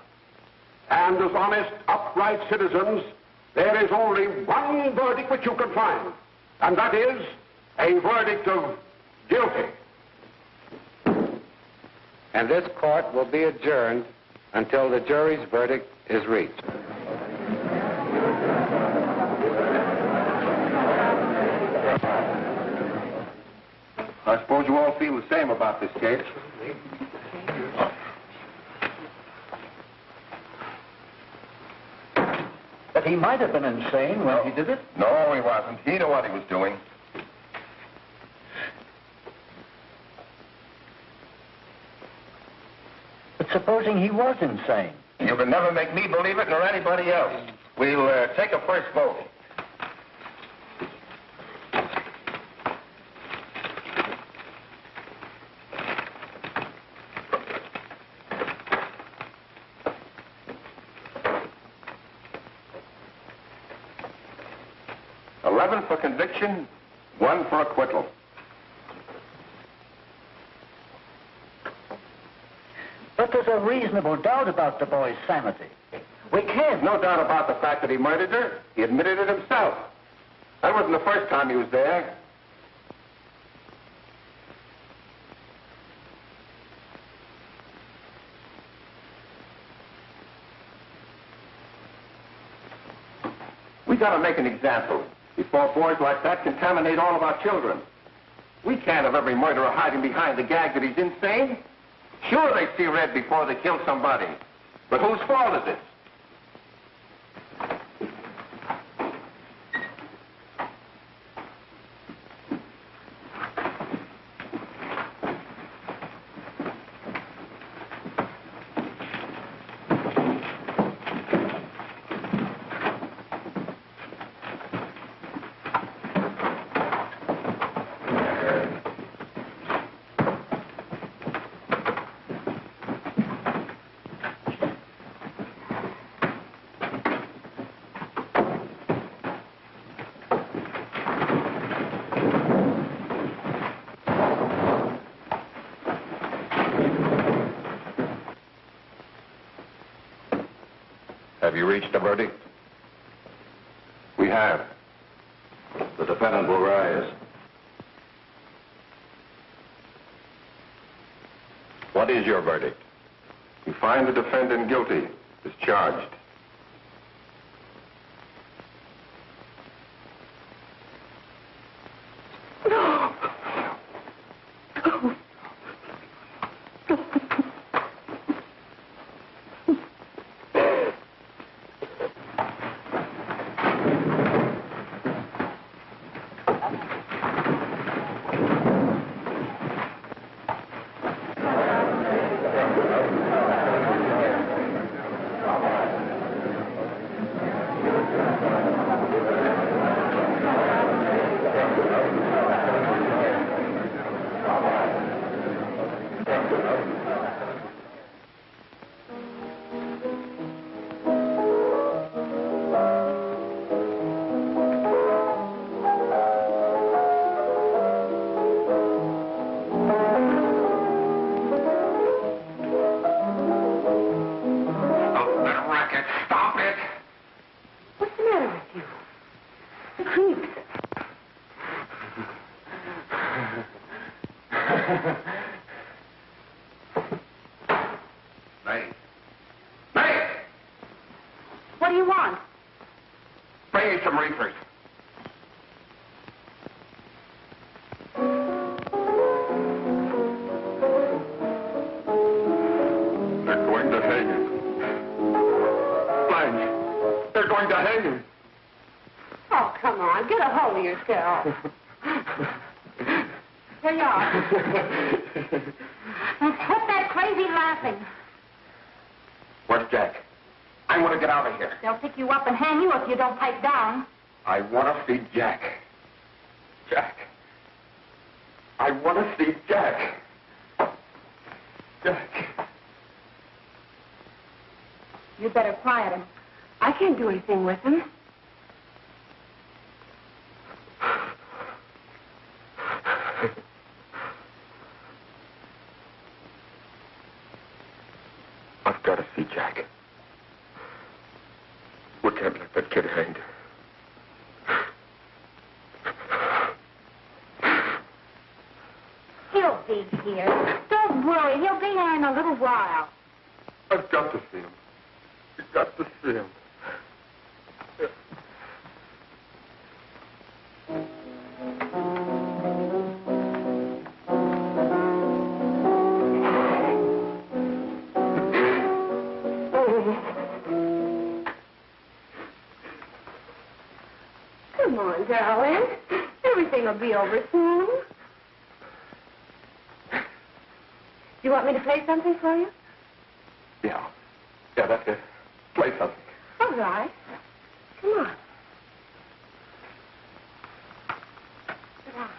[SPEAKER 9] And as honest, upright citizens, there is only one verdict which you can find, and that is a verdict of guilty.
[SPEAKER 6] And this court will be adjourned until the jury's verdict is reached.
[SPEAKER 2] I suppose you all feel the same about this case.
[SPEAKER 10] But he might have been insane when he did it.
[SPEAKER 2] No, he wasn't. He knew what he was doing.
[SPEAKER 10] But supposing he was insane?
[SPEAKER 2] You can never make me believe it nor anybody else. We'll take a first vote. For conviction, 1 for acquittal.
[SPEAKER 10] But there's a reasonable doubt about the boy's sanity.
[SPEAKER 2] We can't. No doubt about the fact that he murdered her. He admitted it himself. That wasn't the first time he was there. We gotta make an example before boys like that contaminate all of our children. We can't have every murderer hiding behind the gag that he's insane. Sure, they see red before they kill somebody. But whose fault is it? Have you reached a verdict? We have. The defendant will rise. What is your verdict? We find the defendant guilty, discharged.
[SPEAKER 8] What do you want?
[SPEAKER 9] Bring me some reefers. They're going to hang him. Blanche, they're going to hang him.
[SPEAKER 8] Oh, come on. Get a hold of yourself. Here you are. Now, quit that crazy laughing.
[SPEAKER 9] Where's Jack? I want to get out of here.
[SPEAKER 8] They'll pick you up and hang you if you don't pipe down.
[SPEAKER 9] I want to see Jack. Jack. I want to see Jack. Jack.
[SPEAKER 8] You'd better quiet him. I can't do anything with him.
[SPEAKER 9] I've got to see Jack. We can't let that kid hang.
[SPEAKER 8] He'll be here. Don't worry. He'll be here in a little while.
[SPEAKER 9] I've got to see him. You've got to see him.
[SPEAKER 8] Come on, darling. Everything will be over soon. You want me to play something for you?
[SPEAKER 9] Yeah. Yeah, that's it. Play something.
[SPEAKER 8] All right. Come on. Sit down.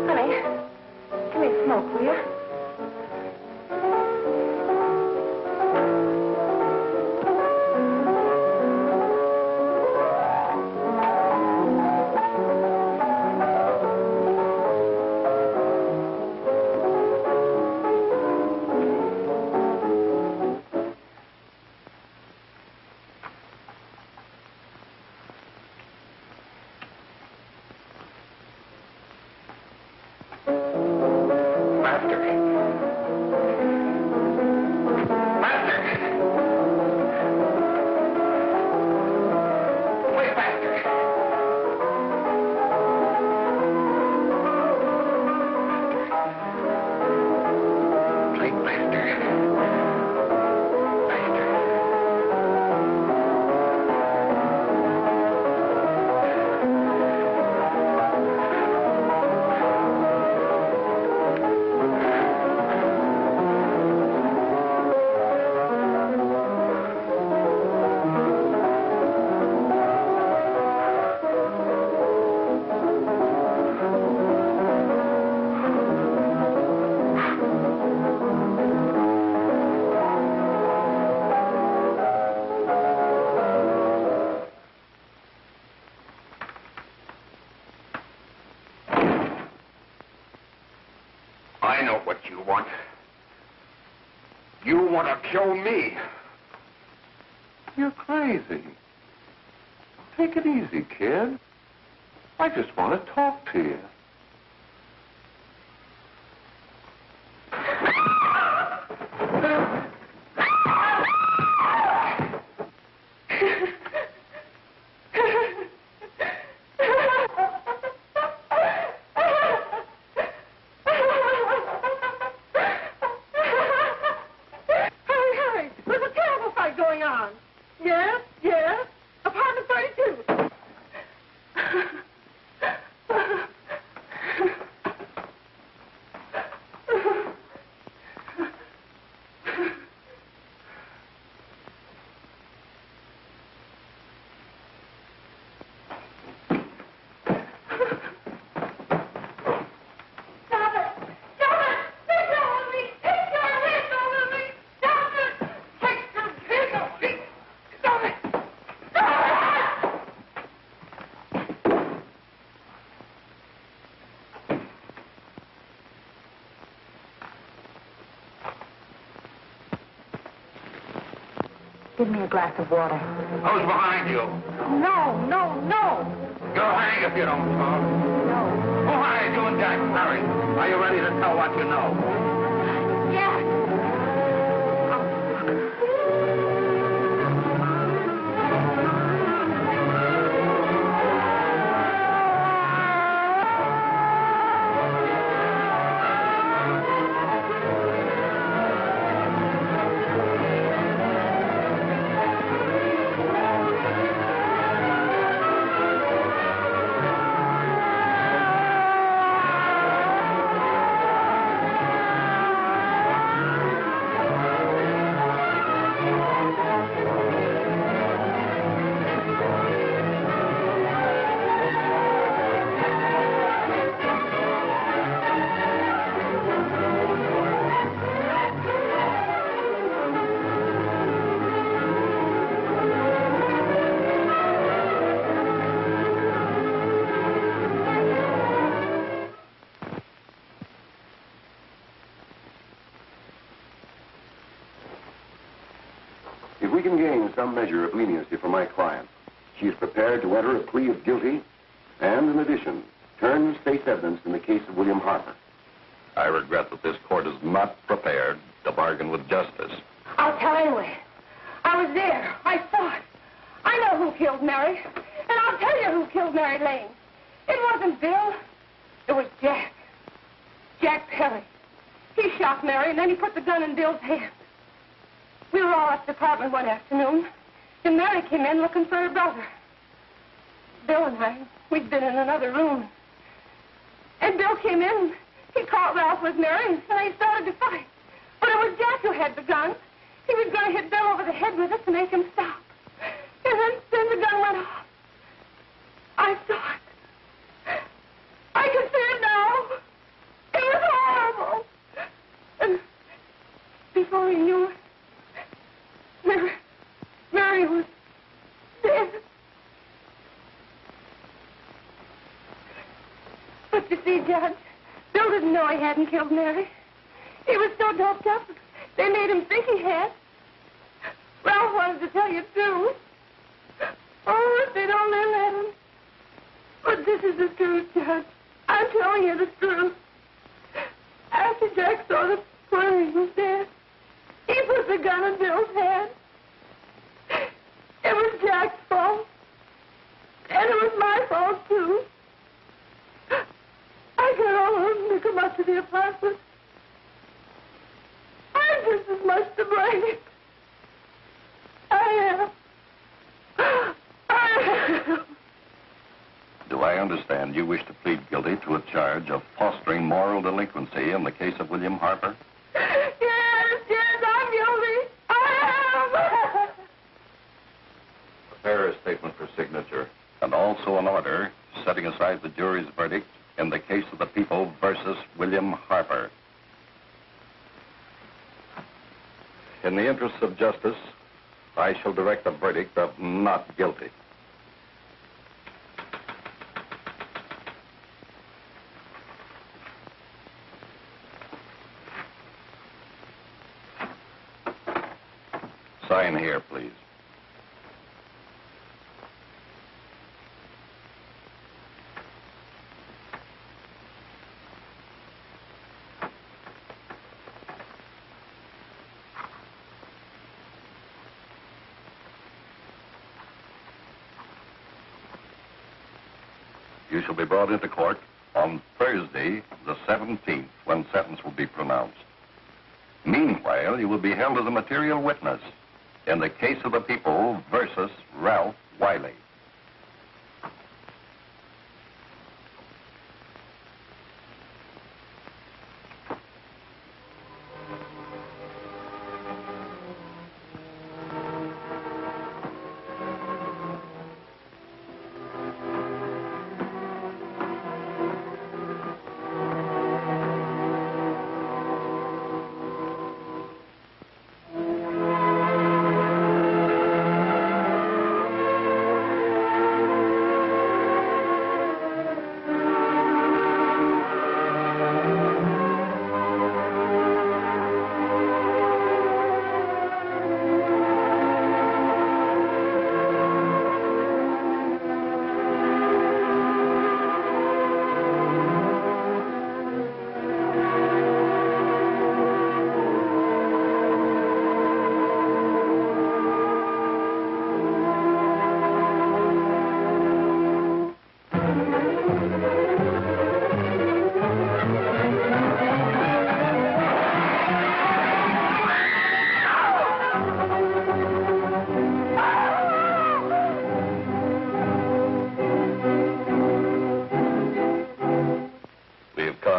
[SPEAKER 8] Honey, give me a smoke, will you? I know what you want. You want to kill me.
[SPEAKER 2] You're crazy. Take it easy, kid. I just want to talk to you.
[SPEAKER 3] Give me a glass of water.
[SPEAKER 6] Who's behind you?
[SPEAKER 3] No, no, no.
[SPEAKER 6] You'll hang if you don't talk.
[SPEAKER 3] No.
[SPEAKER 6] Who hired you and Jack? Hurry. Are you ready to tell what you know?
[SPEAKER 3] Jack.
[SPEAKER 1] If we can gain some measure of leniency for my client, she is prepared to enter a plea of guilty and, in addition, turn the state's evidence in the case of William Harper.
[SPEAKER 2] I regret that this court is not prepared to bargain with justice.
[SPEAKER 8] I'll tell anyway. I was there. I saw it. I know who killed Mary. And I'll tell you who killed Mary Lane. It wasn't Bill. It was Jack. Jack Perry. He shot Mary, and then he put the gun in Bill's hand. We were all at the apartment one afternoon, and Mary came in looking for her brother. Bill and I, we'd been in another room. And Bill came in. He caught Ralph with Mary, and they started to fight. But it was Jack who had the gun. He was going to hit Bill over the head with it to make him stop. And then the gun went off. I saw it. I can see it now. It was horrible. And before he knew it, Mary was dead. But you see, Judge, Bill didn't know he hadn't killed Mary. He was so doped up, they made him think he had. Ralph wanted to tell you, too. Oh, if they'd only let him. But this is the truth, Judge. I'm telling you the truth. After Jack saw the he was dead, he put the gun in Bill's hand. It was Jack's fault. And it was my fault, too. I got all of them to come up to the apartment. I'm just as much to blame. I am.
[SPEAKER 2] Do I understand you wish to plead guilty to a charge of fostering moral delinquency in the case of William Harper?
[SPEAKER 8] Yes, I'm guilty. I am.
[SPEAKER 2] Prepare a statement for signature, and also an order setting aside the jury's verdict in the case of the people versus William Harper. In the interests of justice, I shall direct a verdict of not guilty. Sign here, please. You shall be brought into court on Thursday, the 17th, when sentence will be pronounced. Meanwhile, you will be held as a material witness in the case of the people versus Ralph Wiley.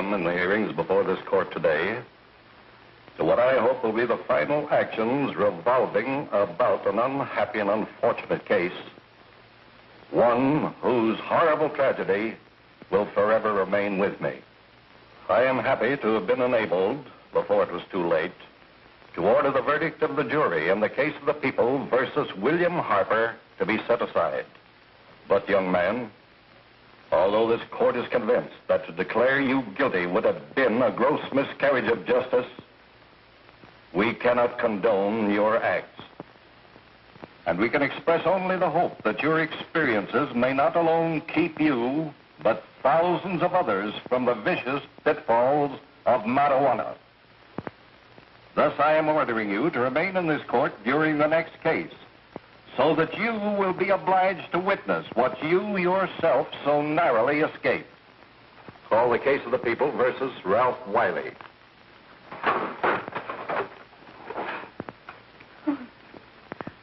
[SPEAKER 11] come in the hearings before this court today to what I hope will be the final actions revolving about an unhappy and unfortunate case, one whose horrible tragedy will forever remain with me. I am happy to have been enabled, before it was too late, to order the verdict of the jury in the case of the people versus William Harper to be set aside. But, young man, although this court is convinced that to declare you guilty would have been a gross miscarriage of justice, we cannot condone your acts. And we can express only the hope that your experiences may not alone keep you, but thousands of others from the vicious pitfalls of marijuana. Thus, I am ordering you to remain in this court during the next case, so that you will be obliged to witness what you yourself so narrowly escaped. Call the case of the people versus Ralph Wiley.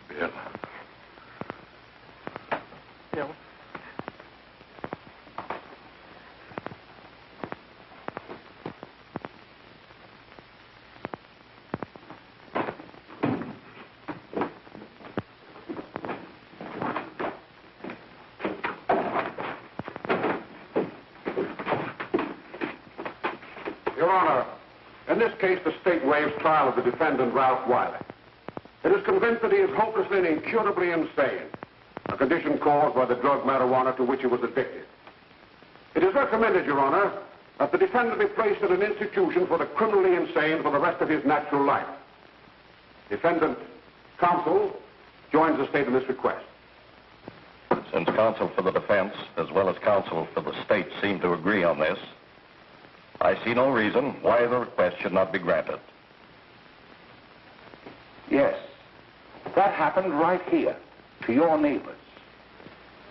[SPEAKER 9] Bill.
[SPEAKER 4] Bill.
[SPEAKER 9] Your Honor, in this case, the state waives trial of the defendant, Ralph Wiley. It is convinced that he is hopelessly and incurably insane, a condition caused by the drug marijuana to which he was addicted. It is recommended, Your Honor, that the defendant be placed in an institution for the criminally insane for the rest of his natural life. Defendant counsel joins the state in this request.
[SPEAKER 11] Since counsel for the defense, as well as counsel for the state, seem to agree on this, I see no reason why the request should not be granted.
[SPEAKER 1] Yes, that happened right here, to your neighbors.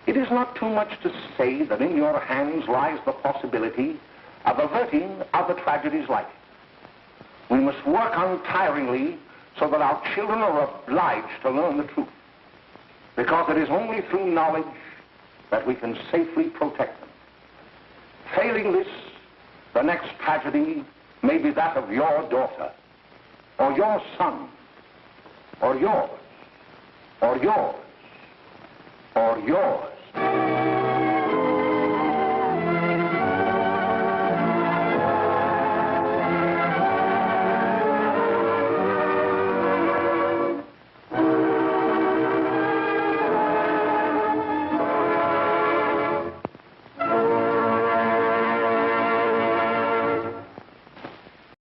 [SPEAKER 1] It is not too much to say that in your hands lies the possibility of averting other tragedies like it. We must work untiringly so that our children are obliged to learn the truth, because it is only through knowledge that we can safely protect them. Failing this, the next tragedy may be that of your daughter, or your son, or yours, or yours, or yours.